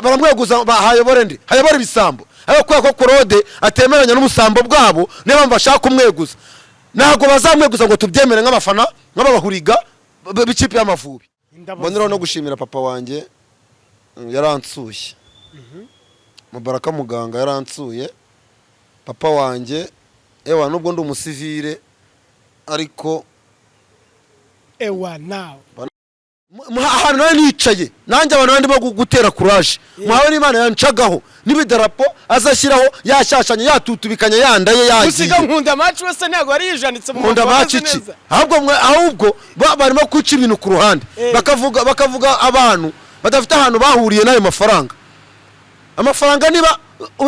baramweguza hayobore ndi hayobore ibisambo ayo ko Claude atemeranya n'ubusambo bwabo niba mbashaka kumweguza nago bazamweguza ngo tubyemere nk'abafana nk'abahuriga b'ikipe y'Amavubi. Mbonera no gushimira papa wanjye yaransuye. Mubaraka muganga yaransuye. Papa wanjye ewa nubwo ndi umusivile ariko ewa nawe ahantu nawe nicaye nanjye abantu bandi bo gutera courage muhawe n'Imana yancagaho n'ibidarapo azashyiraho yashashanye yatutubikanya yandaye yagiye gusiga nkunda match wese ntago ari yijanitse mu nkunda match iki ahubwo barimo kuca ibintu ku ruhande bakavuga abantu badafite ahantu bahuriye nayo amafaranga niba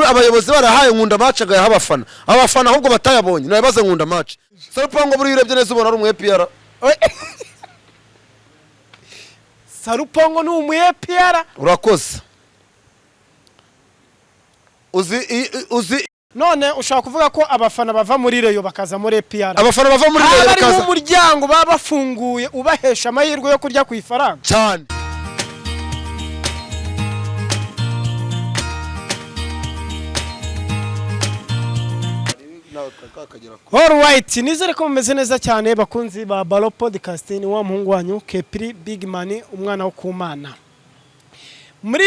abayobozi barahaye nkunda match agaye abafana ahubwo batayabonye nabaze nkunda match Sarupongo buri urebye neza ubona ari umu APR Sarupongo ni umu APR urakoze uzi none ushaka kuvuga ko abafana bava muri Reyo bakaza muri APR abafana bava muri Reyo bakaza ari mu muryango babafunguye ubahesha amahirwe yo kurya ku ifaranga cyane. All right, nizere ko mumeze neza cyane bakunzi ba Balo Podcast ni wa muhungu wanyu Kepri Big Man umwana wo kumana. Muri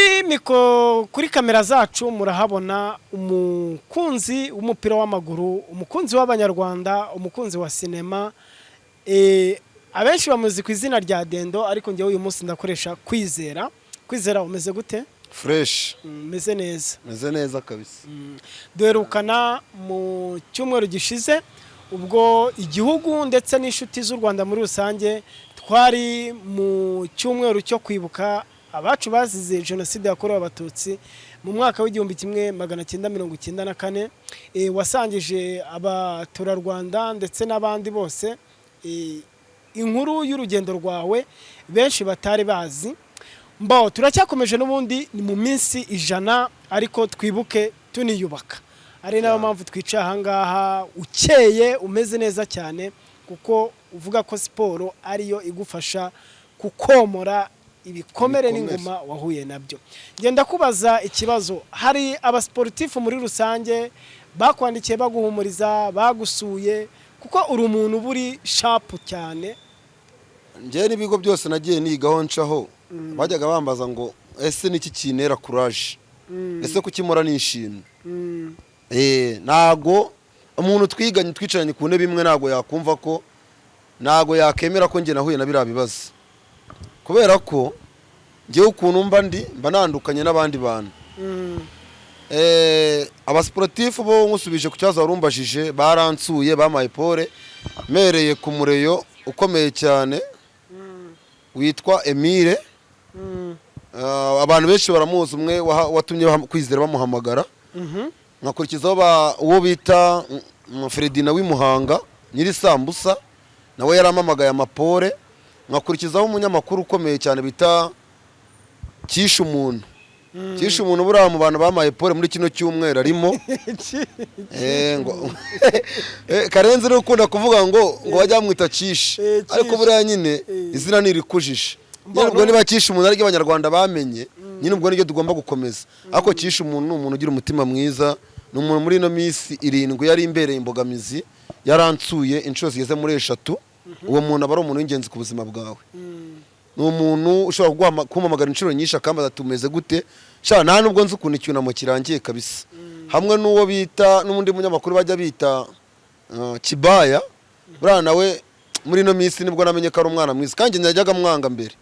kuri kamera zacu murahabona umukunzi w'umupira w'amaguru, umukunzi w'abanyarwanda, umukunzi wa cinema. Abenshi bamuzi ku izina rya Dendo ariko ngewe uyu munsi ndakoresha Kwizera. Kwizera umeze gute? Fresh. Meze neza. Meze neza kabisa. Duherukana mu cyumweru gishize ubwo igihugu ndetse n'ishuti z'u Rwanda muri rusange twari mu cyumweru cyo kwibuka abacu bazize jenoside yakorewe abatutsi mu mwaka w'1994 wasangije abaturarwanda ndetse n'abandi bose inkuru y'urugendo rwawe benshi batari bazi. Mbo turacyakomeje n'ubundi ni mu minsi 100 ariko twibuke tuniyubaka ari nayo mpamvu twica ahangaha ukeye umeze neza cyane kuko uvuga ko siporo ariyo igufasha kukomora ibikomere n'inguma wahuye nabyo. Ngenda kubaza ikibazo, hari abasportifu muri rusange bakwandikiye baguhumuriza bagusuye kuko uri umuntu buri sharp cyane? Ngiye n'ibigo byose nagiye nigaho ncaho bajyaga bambaza ngo ese niki kinera courage ese kukimora nishimye nago umuntu twiganye twicaranye ku ntebe imwe nago yakumva ko nago yakemera ko nge nahuye na bira bibazo kubera ko ngiye ukuntu mba nandukanye n'abandi bantu. Abasportifu bo nkusubije ku cyaza warumbajije baransuye bamaye pole mereye ku Mureyo ukomeye cyane witwa Emile. Abantu benshi baramuzi umwe watumye Kwizera bamuhamagara. Nkakurikizaho uwo bita Fredina w'imuhanga nyiri sambusa nawe yaramamagaye amapore. Nkakurikizaho umunyamakuru ukomeye cyane bita Kisha umuntu buriya mu bantu bamaye pole muri kino cyumweru arimo Karenzi uri ukunda kuvuga ngo wajya mwita Kisha ariko buriya nyine izina nirikujisha ubwo niba Kisha umuntu ariko abanyarwanda bamenye nyine ubwo niryo tugomba gukomeza ariko Kisha umuntu ni umuntu ugira umutima mwiza ni umuntu muri no minsi 7 yari imbereye imbogamizi yaransuye inshuro zigeze muri 3 uwo muntu aba ari umuntu w'ingenzi ku buzima bwawe ni umuntu ushobora kumamagara inshuro nyinshi akambaza tumeze gute sha nta nubwo nzi ukuntu icyunamo kirangiye kabisa hamwe n'uwo bita n'undi munyamakuru bajya bita Kibaya buriya nawe muri no minsi nibwo namenye ko ari umwana mwiza kandi najyaga mwanga mbere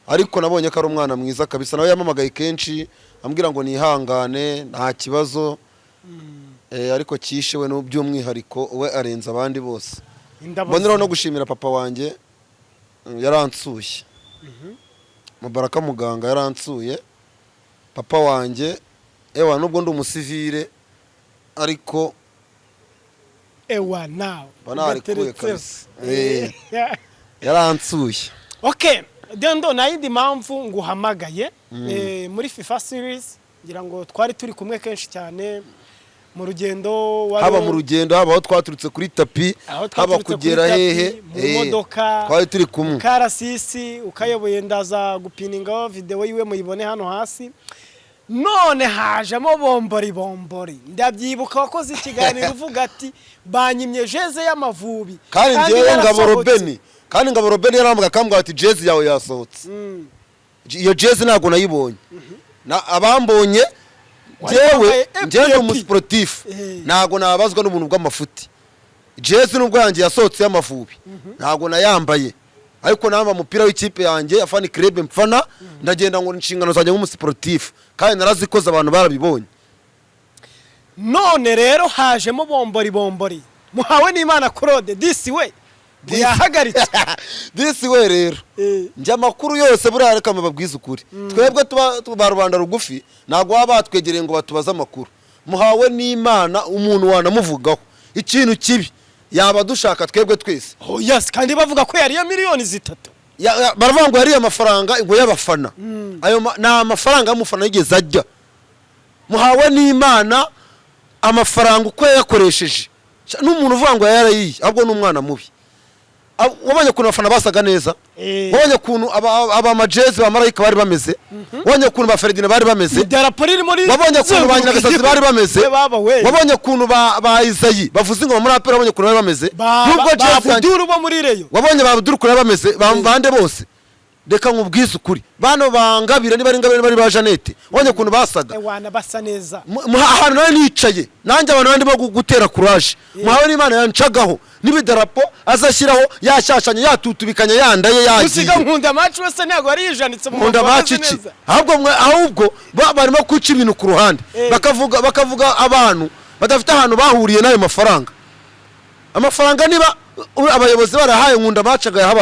ariko nabonye ko ari umwana mwiza kabisa nawe yamamagaye kenshi ambwira ngo nihangane nta kibazo ariko Kishe we n'uby'umwihariko we arenza abandi bose. Mbonera no gushimira papa wanjye yaransuye. Mubaraka muganga yaransuye papa wanjye ewa nubwo ndi umusivile ariko ewa nawe banarikuye kabisa yaransuye. Okay, Dendo nayindi mpamvu nguhamagaye muri FIFA series ngira ngo twari turi kumwe kenshi cyane mu rugendo haba mu rugendo haba aho twaturutse kuri tapi haba kugera hehe mu modoka twari turi kumwe Karasisi ukayoboye ndaza gupiningaho video yiwe muyibone hano hasi none hajemo bombori ndabyibuka wakoze ikiganiro uvuga ati banyimye jeze y'Amavubi kandi ngewe Ngabo Robeni yarambuka akambwira ati jeze yawe yasohotse. Iyo jeze ntabwo nayibonye. Abambonye njyewe ni umusiporutifu ntabwo nabazwa n'ubuntu bw'amafuti. Jeze nubwo yanjye yasohotse y'Amavubi ntabwo nayambaye, ariko namba umupira w'ikipe yanjye afani club mfana ndagenda ngo inshingano zanjye nk'umusiporutifu kandi narazikoze abantu barabibonye. None rero hajemo bombori Muhawe n'Imana Claude disi we yahagaritse disi we rero njya makuru yose buriya reka mbabwiza ukuri twebwe tuba rubanda rugufi ntabwo baba batwegereye ngo batubaze amakuru. Muhawe n'Imana umuntu wanamuvugaho ikintu kibi yaba dushaka twebwe twese. Yes, kandi bavuga ko yari ya miliyoni 3. Baravuga ngo yari amafaranga ngo y'abafana. Ayo na amafaranga y'umufana yigeze ajya. Muhawe n'Imana amafaranga uko yakoresheje n'umuntu uvuga ngo yarayiye ahubwo n'umwana mubi. Wabonye kuntu abafana basaga neza, wabonye kuntu aba majezi ba Marayika bari bameze, wabonye kuntu ba Ferdinand bari bameze, wabonye kuntu ba Nyagasazi bari bameze, wabonye kuntu ba Isayi bavuze ngo muri apera, wabonye kuntu bari bameze, nubwo Abdul bo muri Reyo wabonye ba Abdul kuntu bameze, bande bose. Reka nkubwize ukuri bano bangabira niba ari Ngabire bari ba Janete, wabonye kuntu basaga wana basa neza. Ahantu nari nicaye nanjye abantu bandi bo gutera courage. Muhawe n'Imana yancagaho n'ibidarapo azashyiraho yashashanye yatutubikanya yandaye yagiye. Usiga nkunda match wese ntago ari yijanitse mu nkunda match iki ahubwo barimo kuca ibintu ku ruhande bakavuga abantu badafite ahantu bahuriye nayo amafaranga niba abayobozi barahaye nkunda match agayaha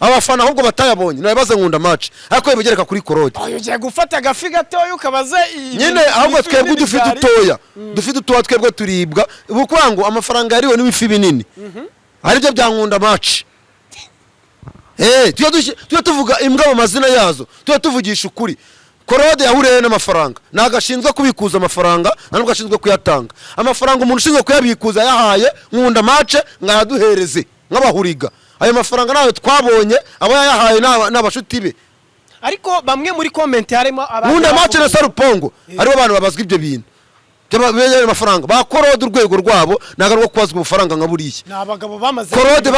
abafana ahubwo batayabonye nabaze nkunda match ariko bigereka kuri Claude. Ugiye gufata agafi gatoya ukabaze nyine ahubwo twebwe dufite utoya twebwe turibwa ubukwango amafaranga yariwe n'ibifi binini aribyo bya nkunda match. Tuyo tuvuga imbwa mu mazina yazo, tuyo tuvugisha ukuri. Claude yahuriye n'amafaranga nagashinzwe kubikuza amafaranga nubwo ashinzwe kuyatanga. Amafaranga umuntu ushinzwe kuyabikuza yahaye nkunda match ngaduhereze nk'abahuriga. Ayo mafaranga nawe twabonye abo yahaye n'abashuti be. Ariko bamwe muri comment harimo nkunda match na Sarupongo aribo abantu babazwa ibyo bintu by'ababenye amafaranga ba Claude urwego rwabo nagarwo kwazwa ubufaranga nkaburiye. Nabagabo bamaze Claude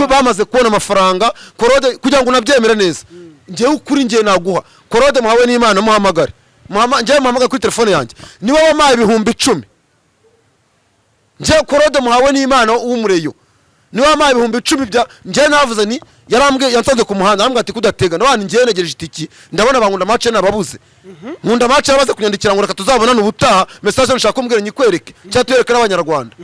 bamaze kubona amafaranga. Claude kugira ngo unabyemere neza ngiye ukuri ngiye naguha Claude Muhawe n'Imana muhamagare ngiye muhamagara kuri telefone yanjye niwe wamaye 10,000. Ngiye Claude Muhawe n'Imana w'umureyo niwe wamaye 10,000 bya ngiye navuze ni yarambwe yansanze ku muhanda arambwa ati kudatega nabandi ngiye negereje itiki ndabona bankunda match nababuze. Nkunda match yabaze kunyandikira ngo reka tuzabona n'ubutaha message nshaka kumbwira nyikwereke cyatwereka n'abanyarwanda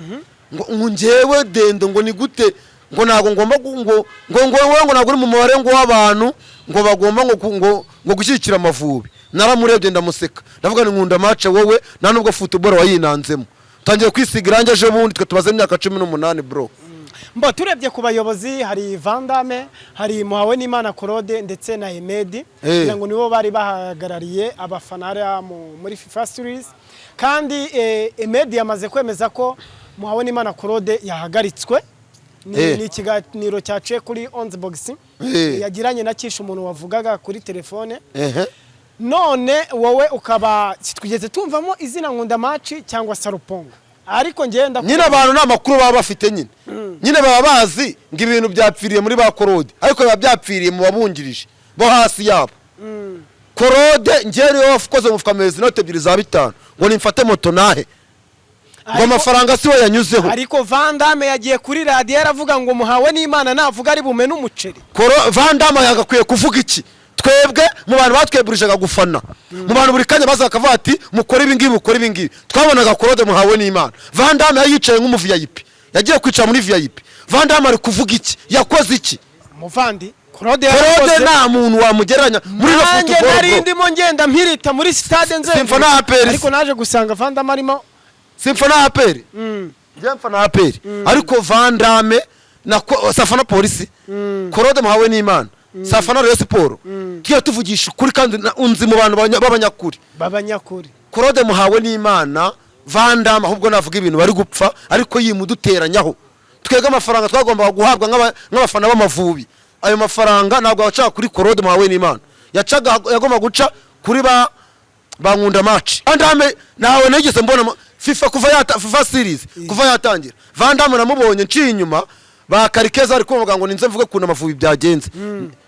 ngo ngewe dendo ngo ni gute ngo nago ngomba ngo naguri mu mubare ngo w'abantu ngo bagomba ngo gushyikira Amavubi. Naramurebye ndamuseka ndavuga ni nkunda match wowe nta nubwo football wayinanzemo tangiye kwisiga irange ejo bundi twe tubaze imyaka 18 bro. Mba turebye ku bayobozi hari Vandame hari Muhawe n'Imana Claude ndetse na Emedi ngo nibo bari bahagarariye abafana muri FIFA Series kandi Emedi yamaze kwemeza ko Muhawe n'Imana Claude yahagaritswe. Ni ikiganiro cyaciye kuri On The Box yagiranye na Kisha umuntu wavugaga kuri telefone. None wowe ukaba twigeze tumvamo izina nkunda match cyangwa Sarupongo ariko ngenda nyine abantu n'amakuru baba bafite nyine baba bazi ngo ibintu byapfiriye muri ba Claude ariko biba byapfiriye mu babungirije bo hasi yabo. Claude ngeri wafukoze mufuka mezi note 2 za 5 ngo nimfate moto nahe ngo amafaranga siwe yanyuzeho. Ariko Vandame yagiye kuri radio yaravuga ngo Muhawe n'Imana navuga ari bume n'umuceri. Vandame yagakwiye kuvuga iki? Twebwe mu bantu batweburishaga gufana mu bantu buri kanya baza akavuga ati mukora ibi ngibi twabonaga Claude Muhawe n'Imana. Vandame yicaye nk'umu VIP yagiye kwicara muri VIP. Vandame ari kuvuga iki? Yakoze iki? Muvandi Claude nta muntu wamugeranya muri no football. Nari ndimo ngenda mpirita muri stade nze Simfona APR ariko naje gusanga Vandame arimo Simfona APR Simfona APR ariko Vandame na Safana Polisi Claude Muhawe n'Imana Safana Rayon Sport tugiye tuvugisha ukuri kandi unzi mu bantu babanyakuri. Claude Muhawe n'Imana Vandame ahubwo navuga ibintu bari gupfa ariko yimuduteranyaho twega amafaranga twagomba guhabwa nk'abafana b'Amavubi. Ayo mafaranga ntabwo abaca kuri Claude Muhawe n'Imana yagomba guca kuri bankunda match Vandame nawe nigeze mbona FIFA series kuva yatangira Vandame namubonye nciye inyuma bakarikeza ari kuvuga ngo ninze mvuge kuna Amavubi byagenze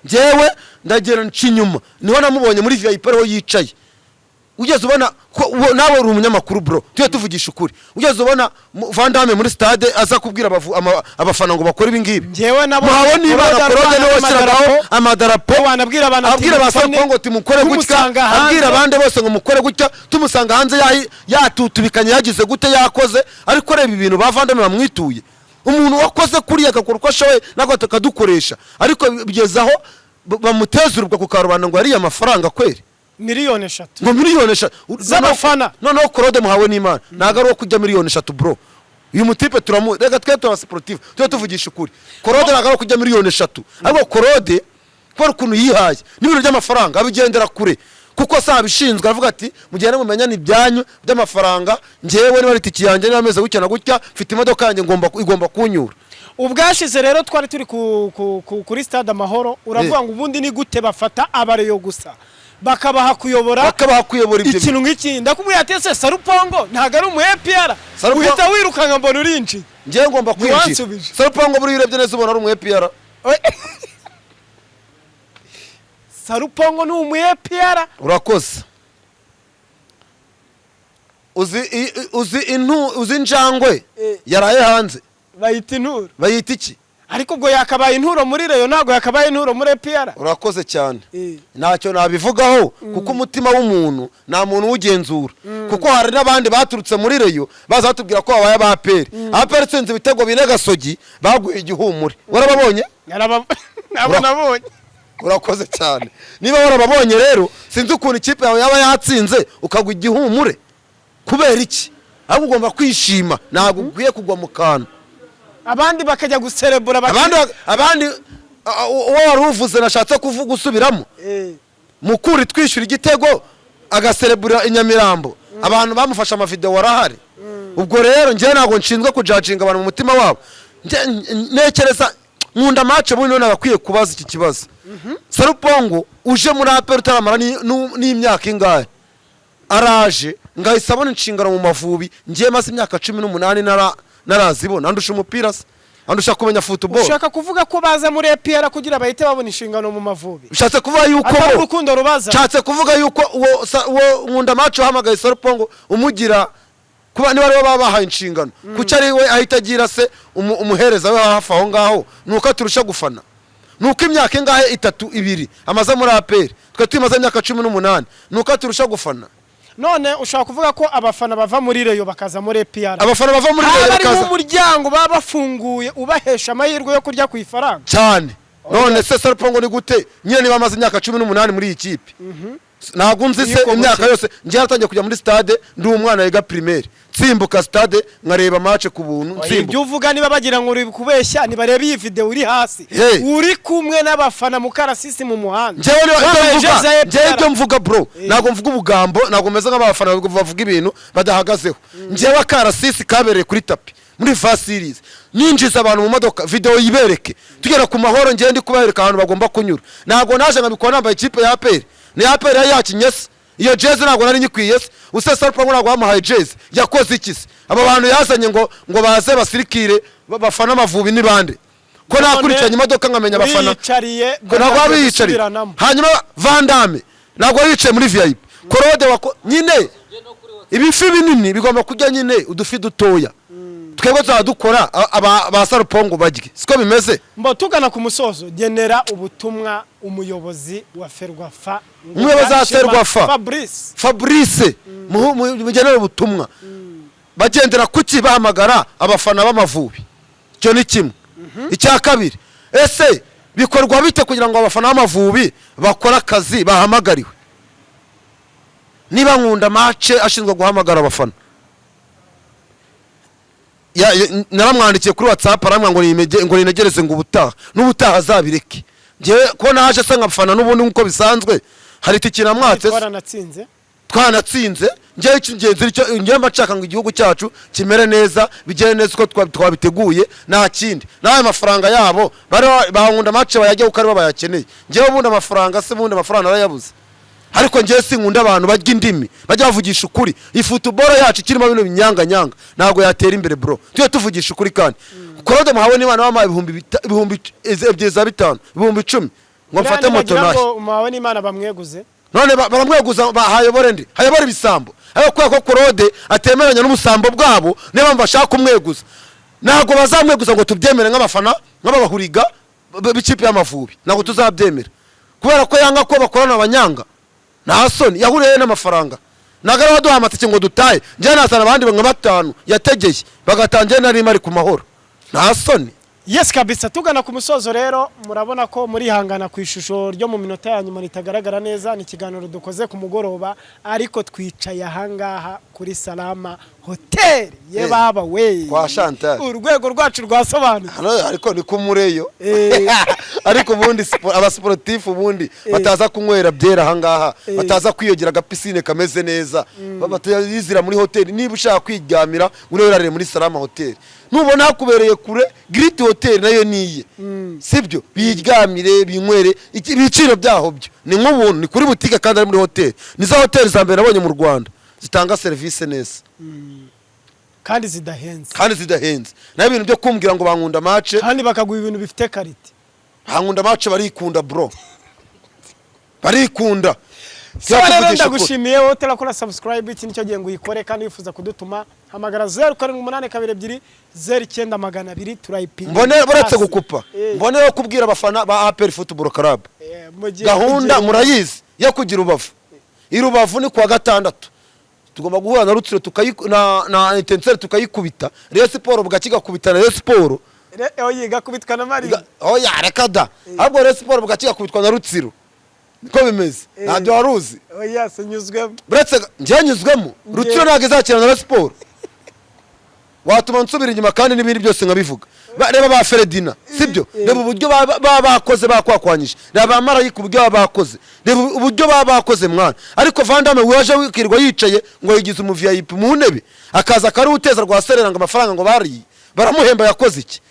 njewe ndagera ncinyuma niho namubonye muri VIP aho yicaye ugeze ubona nawe uri umunyamakuru bro tuye tuvugisha ukuri ugeze ubona Vandame muri stade aza kubwira abafana ngo bakora ibingibi njewe nabo niba Claude no washyiragaho amadarapo wanabwira abasaba ngo timukore gutya abwira abandi bose ngo mukore gutya tumusanga hanze yatutubikanye yagize gute yakoze ariko reba ibintu ba Vandame bamwituye umuntu wakoze kuri yakakora uko ashoboye nako atakadukoresha ariko bigezaho bamutezurubwa ku karubanda ngo ari amafaranga kweri miliyoni 3 ngo miliyoni 3 z'abafana noneho Claude muhawe n'Imana naga ari kujya miliyoni 3 bro uyu mutipe rega twe tuba sportif tuba tuvugisha ukuri Claude naga ari kujya miliyoni 3 ariko Claude kwa ukuntu yihaye n'ibintu by'amafaranga abigendera kure kuko sabishinzwe avuga ati mugende mumenya ni byanyu by'amafaranga njewe ni baritiki yanjye ni ameze gutya na gutya mfite imodoka yanjye igomba kunyura ubwashize rero twari turi kuri stade Amahoro uravuga ngo ubundi ni gute bafata abareyo gusa bakabaha kuyobora ibyo ikintu nk'iki ndakubwiye ati ese Sarupongo ntago ari umu APR uhita wirukanga mbona urinji ngiye ngomba kwinjira Sarupongo buri urebye neza ubona ari umu APR Sarupongo ni umu APR urakoze uzi injangwe yaraye hanze bayita inturo bayita iki ariko ubwo yakabaye inturo muri reyo ntago yakabaye inturo muri APR urakoze cyane ntacyo nabivugaho kuko umutima w'umuntu nta muntu ugenzura kuko hari n'abandi baturutse muri reyo baza batubwira ko babaye APR APR tsenze ibitego bine Gasogi baguye igihumure warababonye nabonye urakoze cyane niba warababonye rero sinzi ukuntu ikipe yawe yaba yatsinze ukagwa igihumure kubera iki ahubwo ugomba kwishima ntabwo ukwiye kugwa mu kantu abandi bakajya guserebura abandi uwo wari uvuze nashatse gusubiramo mukuri twishyura igitego agaserebura inyamirambo abantu bamufasha amavideo warahari ubwo rero ngiye ntabwo nshinzwe kujajinga abantu mu mutima wabo nekereza nkunda match buno nagakwiye kubaza iki kibazo Sarupongo uje muri APR utaramara n'imyaka ingahe araje ngahise abona inshingano mu Mavubi ngiye maze imyaka 18 narazibona andusha umupira se andusha kumenya football ushaka kuvuga ko baza muri APR kugira bahite babona inshingano mu Mavubi ushatse kuvuga yuko atari urukundo rubaza ushatse kuvuga yuko uwo nkunda match uhamagaye Sarupongo umugira kuba niba rero babahaye inshingano kuki ari we ahita agira se umuhereza we hafi aho ngaho nuko turusha gufana nuko imyaka ingahe 3-2 amaze muri APR twe tumaze imyaka 18 nuko turusha gufana none ushaka kuvuga ko abafana bava muri reyo bakaza muri APR abafana bava muri reyo bakaza ari mu muryango baba bafunguye ubahesha amahirwe yo kurya ku ifaranga cyane none se Sarupongo ni gute nyine niba amaze imyaka 18 muri iyi kipe ntabwo nzi se imyaka yose ngiye natangiye kujya muri stade ndi umwana yiga primaire tsimbuka stade nkareba match ku buntu tsimbuka ibyo uvuga niba bagira ngo uri kubeshya nibarebe iyi video uri hasi uri kumwe n'abafana mu karasisi mu muhanda ngewe ibyo mvuga bro ntabwo mvuga ubugambo ntabwo meze nk'abafana bavuga ibintu badahagazeho ngewe akarasisi kabereye kuri tapi muri fast series ninjiza abantu mu modoka video yibereke tugera ku Mahoro ngiye ndi kubereka ahantu bagomba kunyura ntabwo naje nkabikora nambaye ikipe ya APR ni APR yakinyese iyo jezi ntabwo nari nyikwiye se use Sarupongo ntabwo bamuhaye jezi yakoze iki se aba bantu yazanye ngo baze basirikire bafana Amavubi n'ibande ko nakurikiranye imodoka nkamenya abafana ko ntabwo babiyicariye hanyuma Vandame ntabwo yicaye muri VIP Claude nyine ibifi binini bigomba kujya nyine udufi dutoya twebwe tuzadukora ba Sarupongo bagye siko bimeze mbo tugana ku musozo genera ubutumwa umuyobozi wa Ferwafa umuyobozi wa Ferwafa Fabrice mugenera ubutumwa bagendera kuki bahamagara abafana b'Amavubi cyo ni kimwe icya kabiri ese bikorwa bite kugira ngo abafana b'Amavubi bakora akazi bahamagariwe niba nkunda match ashinzwe guhamagara abafana naramwandikiye kuri WhatsApp aramwa ngo ninegereze ngo n'ubutaha azabireke ngiye ko naje se nkafana n'ubundi nkuko bisanzwe hari tikina mwatse twanatsinze ngiye cy'ingenzi icyo ngiye mbacaka ngo igihugu cyacu kimere neza bigere neza uko twabiteguye nta kindi nawe amafaranga yabo bankunda match bayajya uko ari bayakeneye ngiye ubundi amafaranga se ubundi amafaranga arayabuze ariko ngiye sinkunda abantu bajya indimi bajya bavugisha ukuri. Ifutuboro yacu kirimo bino binyanga ntago yatera imbere bro. Tuye tuvugisha ukuri kandi Claude Muhawe ni bana bama ibihumbi 5 ibihumbi 10 ngo mfate moto nashi. Muhawe ni Imana bamweguze. None baramweguza bahayobore ndi. Hayobore ibisambo. Ayo kwa ko Claude atemeranya n'umusambo bwabo niba mbashaka kumweguza. Ntago bazamweguza ngo tubyemere nk'abafana nk'abahuriga b'ikipe y'Amavubi. Ntago tuzabyemera. Kubera ko yanga ko bakorana abanyanga. Nta soni yahuriye n'amafaranga. Nagara waduha amatike ngo dutaye. Nje nasana abandi nka 5 yategeye bagatangiye nari mari ku mahoro. Nta soni. Yes kabisa, tugana ku musozo rero murabona ko muri hangana ku ishusho ryo mu minota ya nyuma ritagaragara neza. Ni kiganiro dukoze ku mugoroba ariko twicaye ahangaha kuri Salama Hotel ye baba we kwa Chantal. Urwego rwacu rwasobanutse ariko ni kumureyo ariko ubundi abasportif ubundi bataza kunywera byera ahangaha bataza kwiyogera agapisine kameze neza batayizira muri hotel. Niba ushaka kwiryamira urerare muri Salama Hotel, nubona hakubereye kure Great Hotel nayo niye sibyo biryamire binywere ibiciro byaho byo ni nk'ubuntu ni kuri boutique kandi ari muri hotel. Nizo hotel za mbere nabonye mu Rwanda zitanga service neza kandi zidahenze na ibintu byo kumbwira ngo bankunda match kandi bakaguha ibintu bifite karite. Bankunda match barikunda bro, barikunda. Sare ndagushimiye wowe terakora subscribe iki nicyo gihe ngo uyikore kandi wifuza kudutuma hamagara 07820902 turayipinga. Mbone baretse gukupa mbone yo kubwira abafana ba APR Football Club gahunda murayizi yo kugira Urubavu. Irubavu ni kwa gatandatu tugomba guhura na Rutsiro na Intensel tukayikubita. Rayon Sport bwakiga kubita na Rayon Sport yiga kubitwa na Mari oya reka da ahubwo Rayon Sport bwakiga kubitwa na Rutsiro niko bimeze. Ntabyo waruzi oya senyuzwemo buretse njyanyuzwemo Rutsiro ntabwo izakira na Rayon Sport watuma nsubira inyuma kandi n'ibindi byose nkabivuga. Reba ba Ferdina sibyo, reba uburyo bakoze bakwakwanyije, reba Marayika uburyo bakoze, reba uburyo bakoze mwana. Ariko Vandame waje wikirwa yicaye ngo yigize umu VIP mu ntebe akaza kari uteza rwa serera ngo amafaranga ngo bari baramuhemba yakoze iki